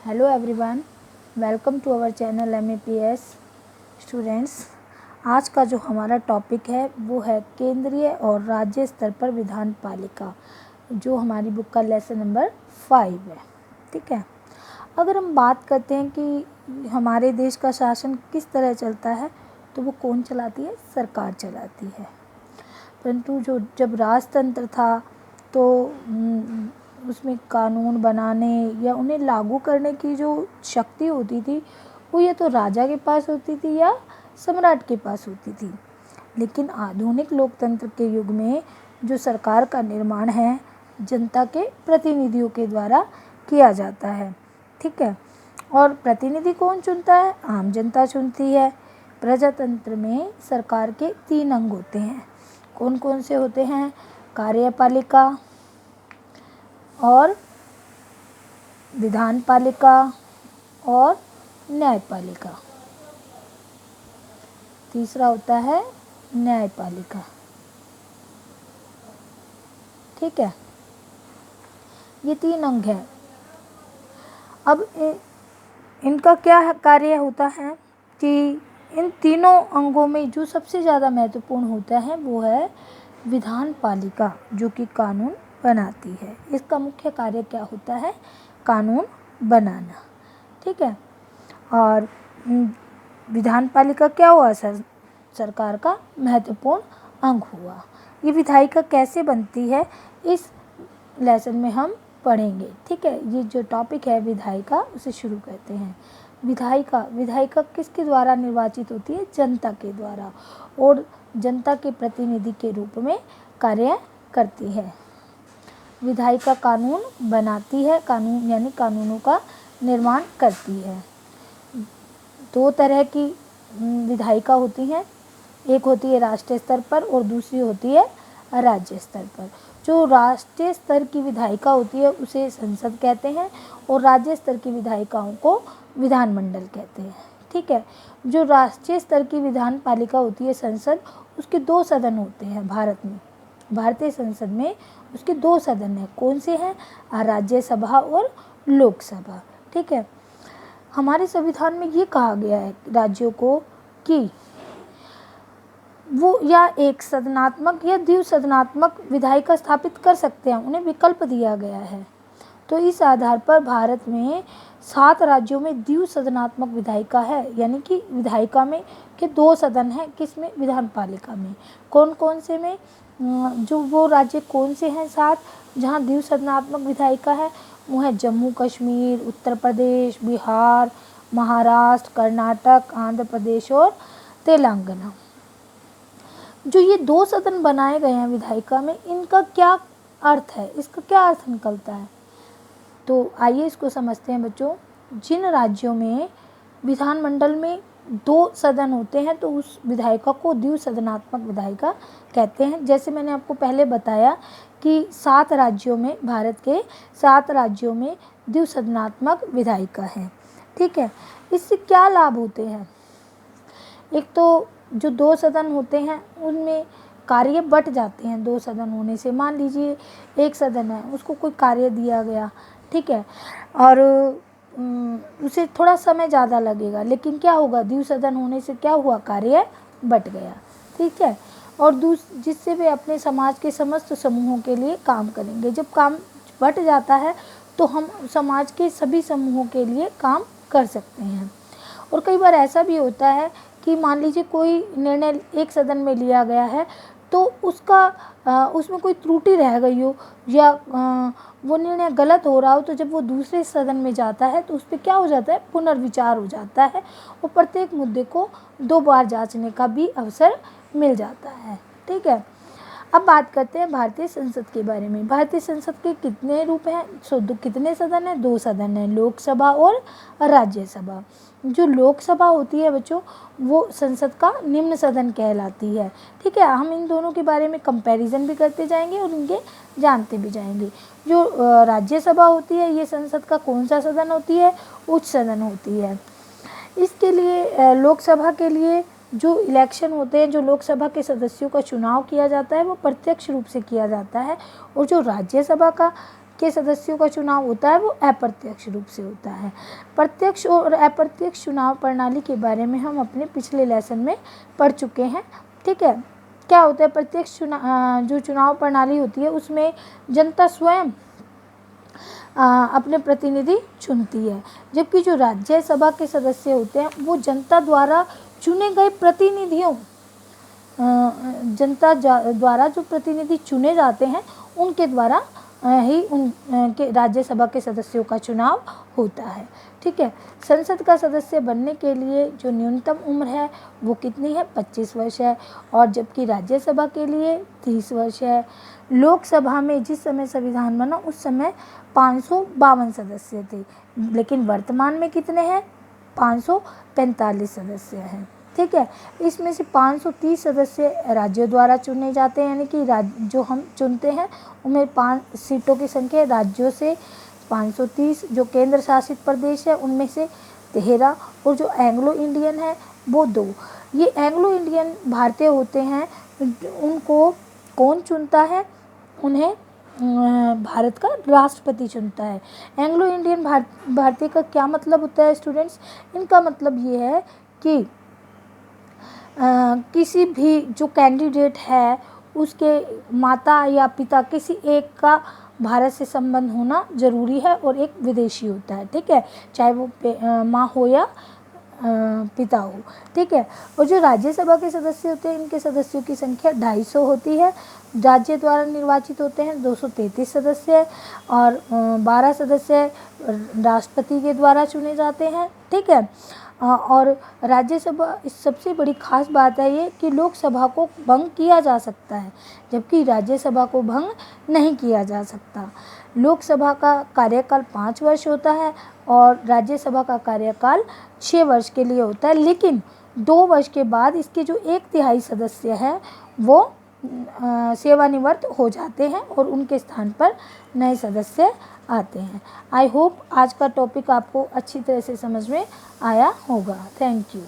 Hello everyone, welcome to our channel MAPS students. आज का जो हमारा टॉपिक है वो है केंद्रीय और राज्य स्तर पर विधान पालिका, जो हमारी बुक का लेसन नंबर 5 है। ठीक है, अगर हम बात करते हैं कि हमारे देश का शासन किस तरह चलता है तो वो कौन चलाती है? सरकार चलाती है। परंतु जब राजतंत्र था तो उसमें कानून बनाने या उन्हें लागू करने की जो शक्ति होती थी वो या तो राजा के पास होती थी या सम्राट के पास होती थी। लेकिन आधुनिक लोकतंत्र के युग में जो सरकार का निर्माण है जनता के प्रतिनिधियों के द्वारा किया जाता है। ठीक है, और प्रतिनिधि कौन चुनता है? आम जनता चुनती है। प्रजातंत्र में सरकार के 3 अंग होते हैं। कौन कौन से होते हैं? कार्यपालिका और विधान पालिका और न्यायपालिका। तीसरा होता है न्यायपालिका। ठीक है, ये 3 अंग हैं। अब इनका क्या कार्य होता है कि इन तीनों अंगों में जो सबसे ज़्यादा महत्वपूर्ण होता है वो है विधान पालिका, जो कि कानून बनाती है। इसका मुख्य कार्य क्या होता है? कानून बनाना। ठीक है, और विधान पालिका क्या हुआ? सरकार का महत्वपूर्ण अंग हुआ। ये विधायिका कैसे बनती है इस लेसन में हम पढ़ेंगे। ठीक है, ये जो टॉपिक है विधायिका, उसे शुरू करते हैं। विधायिका किसके द्वारा निर्वाचित होती है? जनता के द्वारा, और जनता के प्रतिनिधि के रूप में कार्य करती है। विधायिका कानून बनाती है, कानून यानी कानूनों का निर्माण करती है। 2 तरह की विधायिका होती हैं, एक होती है राष्ट्रीय स्तर पर और दूसरी होती है राज्य स्तर पर। जो राष्ट्रीय स्तर की विधायिका होती है उसे संसद कहते हैं और राज्य स्तर की विधायिकाओं को विधानमंडल कहते हैं। ठीक है, जो राष्ट्रीय स्तर की विधान पालिका होती है संसद, उसके 2 सदन होते हैं भारत में। भारतीय संसद में उसके 2 सदन हैं। कौन से हैं? राज्यसभा और लोकसभा। ठीक है, हमारे संविधान में ये कहा गया है राज्यों को कि वो या एक सदनात्मक या द्विसदनात्मक विधायिका स्थापित कर सकते हैं, उन्हें विकल्प दिया गया है। तो इस आधार पर भारत में 7 राज्यों में द्विसदनात्मक विधायिका है, यानी कि विधायिका में के 2 सदन हैं। किसमें? विधान पालिका में। कौन कौन से में? जो वो राज्य कौन से हैं 7 जहाँ द्विसदनात्मक विधायिका है? वो है जम्मू कश्मीर, उत्तर प्रदेश, बिहार, महाराष्ट्र, कर्नाटक, आंध्र प्रदेश और तेलंगाना। जो ये 2 सदन बनाए गए हैं विधायिका में, इनका क्या अर्थ है? इसका क्या अर्थ निकलता है? तो आइए इसको समझते हैं बच्चों। जिन राज्यों में विधानमंडल में 2 सदन होते हैं तो उस विधायिका को द्विसदनात्मक विधायिका कहते हैं। जैसे मैंने आपको पहले बताया कि 7 राज्यों में, भारत के 7 राज्यों में द्विसदनात्मक विधायिका है। ठीक है, इससे क्या लाभ होते हैं? एक तो जो 2 सदन होते हैं उनमें कार्य बट जाते हैं। 2 सदन होने से, मान लीजिए एक सदन है, उसको कोई कार्य दिया गया, ठीक है, और उसे थोड़ा समय ज़्यादा लगेगा, लेकिन क्या होगा? द्विसदन होने से क्या हुआ? कार्य बट गया। ठीक है, और जिससे वे अपने समाज के समस्त समूहों के लिए काम करेंगे। जब काम बट जाता है तो हम समाज के सभी समूहों के लिए काम कर सकते हैं। और कई बार ऐसा भी होता है कि मान लीजिए कोई निर्णय एक सदन में लिया गया है तो उसमें कोई त्रुटि रह गई हो या वो निर्णय गलत हो रहा हो, तो जब वो दूसरे सदन में जाता है तो उस पर क्या हो जाता है? पुनर्विचार हो जाता है और प्रत्येक मुद्दे को 2 बार जांचने का भी अवसर मिल जाता है। ठीक है, अब बात करते हैं भारतीय संसद के बारे में। भारतीय संसद के कितने रूप हैं? कितने सदन हैं? 2 सदन हैं, लोकसभा और राज्यसभा। जो लोकसभा होती है बच्चों, वो संसद का निम्न सदन कहलाती है। ठीक है, हम इन दोनों के बारे में कंपैरिजन भी करते जाएंगे और इनके जानते भी जाएंगे। जो राज्यसभा होती है, ये संसद का कौन सा सदन होती है? उच्च सदन होती है। इसके लिए लोकसभा के लिए जो इलेक्शन होते हैं, जो लोकसभा के सदस्यों का चुनाव किया जाता है, वो प्रत्यक्ष रूप से किया जाता है। और जो राज्यसभा का के सदस्यों का चुनाव होता है वो अप्रत्यक्ष रूप से होता है। प्रत्यक्ष और अप्रत्यक्ष चुनाव प्रणाली के बारे में हम अपने पिछले लेसन में पढ़ चुके हैं। ठीक है, क्या होता है प्रत्यक्ष जो चुनाव प्रणाली होती है उसमें जनता स्वयं अपने प्रतिनिधि चुनती है, जबकि जो राज्यसभा के सदस्य होते हैं वो जनता द्वारा चुने गए प्रतिनिधियों जनता द्वारा जो प्रतिनिधि चुने जाते हैं उनके द्वारा ही उनके राज्यसभा के सदस्यों का चुनाव होता है। ठीक है, संसद का सदस्य बनने के लिए जो न्यूनतम उम्र है वो कितनी है, 25 वर्ष है, और जबकि राज्यसभा के लिए 30 वर्ष है। लोकसभा में जिस समय संविधान बना उस समय 552 सदस्य थे, लेकिन वर्तमान में कितने हैं, 545 सदस्य हैं। ठीक है, इसमें से 530 सदस्य राज्यों द्वारा चुने जाते हैं, यानी कि जो हम चुनते हैं उनमें 5 सीटों की संख्या राज्यों से 530, जो केंद्र शासित प्रदेश है उनमें से 13, और जो एंग्लो इंडियन है वो 2। ये एंग्लो इंडियन भारतीय होते हैं, उनको कौन चुनता है, उन्हें भारत का राष्ट्रपति चुनता है। एंग्लो इंडियन भारतीय का क्या मतलब होता है स्टूडेंट्स, इनका मतलब ये है कि किसी भी जो कैंडिडेट है उसके माता या पिता किसी एक का भारत से संबंध होना जरूरी है और एक विदेशी होता है। ठीक है, चाहे वो माँ हो या पिता हो। ठीक है, और जो राज्यसभा के सदस्य होते हैं इनके सदस्यों की संख्या 250 होती है। राज्य द्वारा निर्वाचित होते हैं 233 सदस्य, और 12 सदस्य राष्ट्रपति के द्वारा चुने जाते हैं। ठीक है, और राज्यसभा इस सबसे बड़ी खास बात है ये कि लोकसभा को भंग किया जा सकता है, जबकि राज्यसभा को भंग नहीं किया जा सकता। लोकसभा का कार्यकाल 5 वर्ष होता है और राज्यसभा का कार्यकाल 6 वर्ष के लिए होता है, लेकिन 2 वर्ष के बाद इसके जो 1/3 सदस्य हैं वो सेवानिवृत्त हो जाते हैं और उनके स्थान पर नए सदस्य आते हैं। आई होप आज का टॉपिक आपको अच्छी तरह से समझ में आया होगा। Thank you.